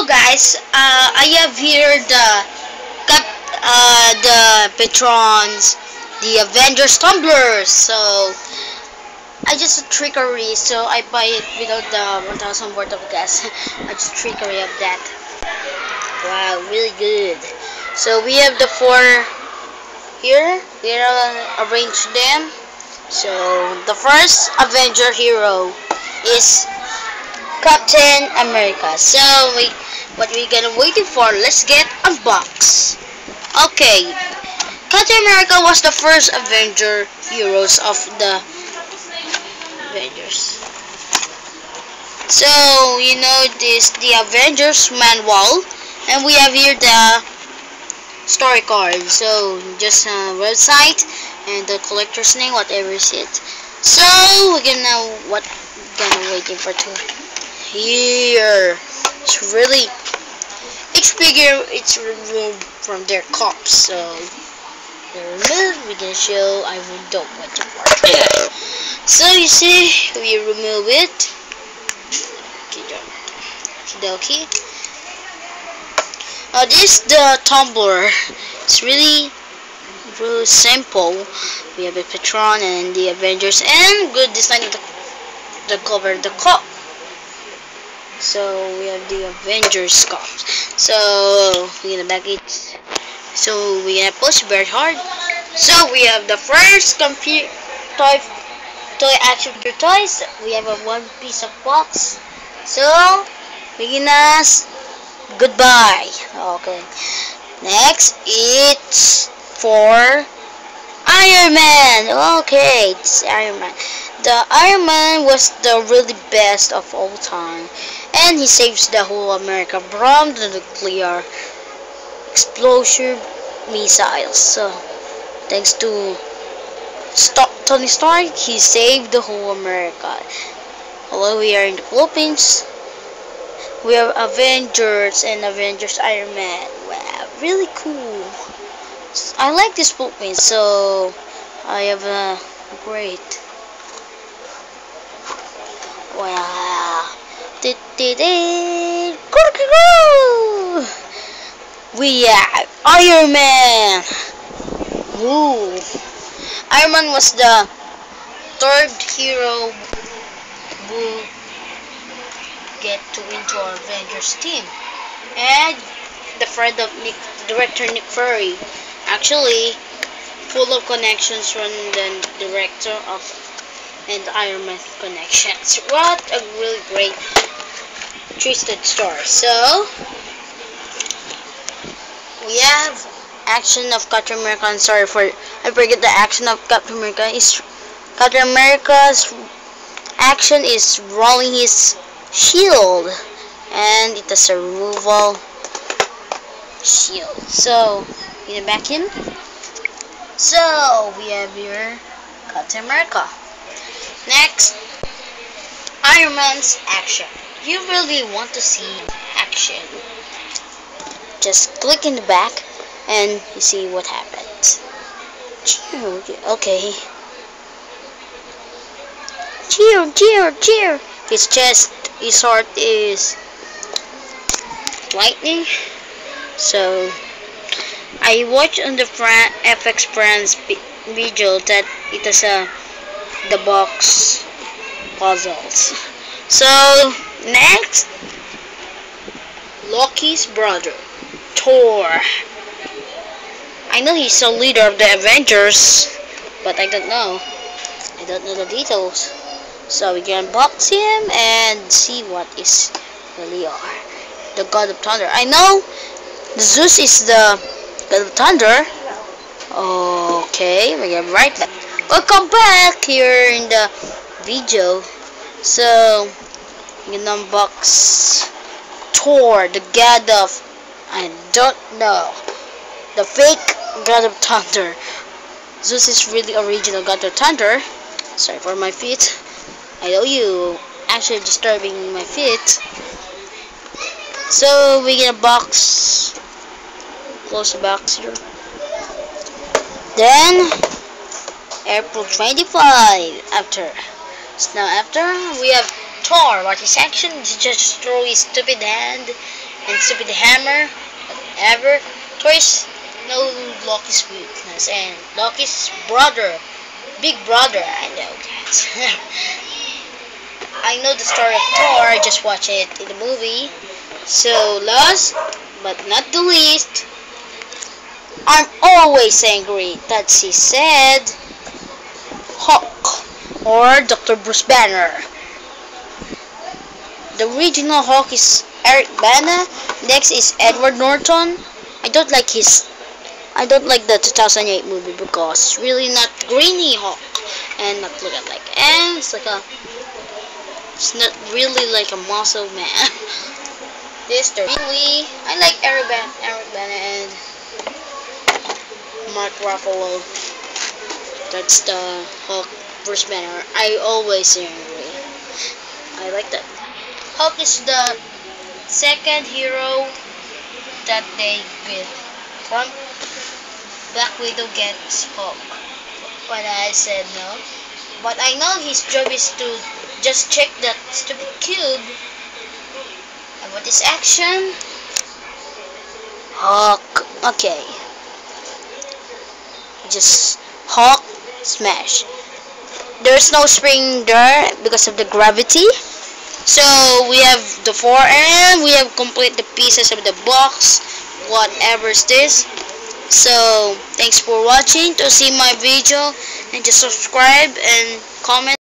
Guys, I have here the patrons, the Avengers tumblers. So I just a trickery, so I buy it without the 1,000 worth of gas. I just trickery of that. Wow, really good. So we have the four here. We arrange them. So the first Avenger hero is Captain America. So what we gonna waiting for? Let's get unboxed. Okay, Captain America was the first Avenger heroes of the Avengers. So you know this the Avengers manual, and we have here the story card. So just a website and the collector's name, whatever is it. So we're gonna waiting for two. Here, it's really each figure it's removed from their cups. So they're removed. We're gonna show. I don't want to work. So you see, we remove it. Okay. This is the tumbler. It's really simple. We have a Patron and the Avengers, and good design of the cover of the cup. So we have the Avengers cups. So we're gonna back it. So we're gonna push very hard. So we have the first toy action figure toys. We have a one piece of box. So we're gonna goodbye. Okay. Next, it's for Iron Man. Okay, it's Iron Man. The Iron Man was the really best of all time, and he saves the whole America from the nuclear explosion missiles. So, thanks to Tony Stark, he saved the whole America. Although we are in the Philippines, we have Avengers and Avengers Iron Man. Wow, really cool. I like this Philippines, so I have a great. Wow. We have Iron Man. Woo. Iron Man was the third hero who get to into our Avengers team, and the friend of director Nick Fury, actually full of connections from the director of and Iron Man connections. What a really great twisted story. So we have action of Captain America. I'm sorry for I forget the action of Captain America. Captain America's action is rolling his shield, and it is a removal shield. So you can back him. So we have here Captain America. Next, Iron Man's action. You really want to see action, just click in the back and you see what happens. Okay. Cheer. His chest, his heart is lightning. So I watched on the FX Friends video that it is the box puzzles. So next, Loki's brother, Thor. I know he's the leader of the Avengers, but I don't know the details. So we can unbox him and see what is really are. The God of Thunder. I know Zeus is the God of Thunder. Okay, we get right back. Welcome back here in the video. So you can unbox Thor, the God of I don't know, the fake God of Thunder. Zeus is really original God of Thunder. Sorry for my feet. I know you actually disturbing my feet. So we get a box. Close the box here. Then April 25 after. So now after we have Thor, what his action is just throw his stupid hand and Stupid Hammer, whatever. Toys know Loki's weakness and Loki's brother, big brother. I know that. I know the story of Thor. I just watched it in the movie. So last but not the least, I'm always angry. That's he said. Hulk or Dr. Bruce Banner. The original Hulk is Eric Bana. Next is Edward Norton. I don't like the 2008 movie because it's really not grainy Hulk and not looking like, and it's not really like a muscle man. This really, I like Eric Bana and Mark Ruffalo. That's the Hulk Bruce Banner. I always angry. I like that. Hulk is the second hero that they get from Black Widow gets Hulk. When I said no, but I know his job is to just check that stupid cube. And what is action? Hulk. Okay. Just Hulk smash. There's no spring there because of the gravity. So we have the 4 and we have complete the pieces of the box. Whatever is this. So thanks for watching. To see my video and just subscribe and comment.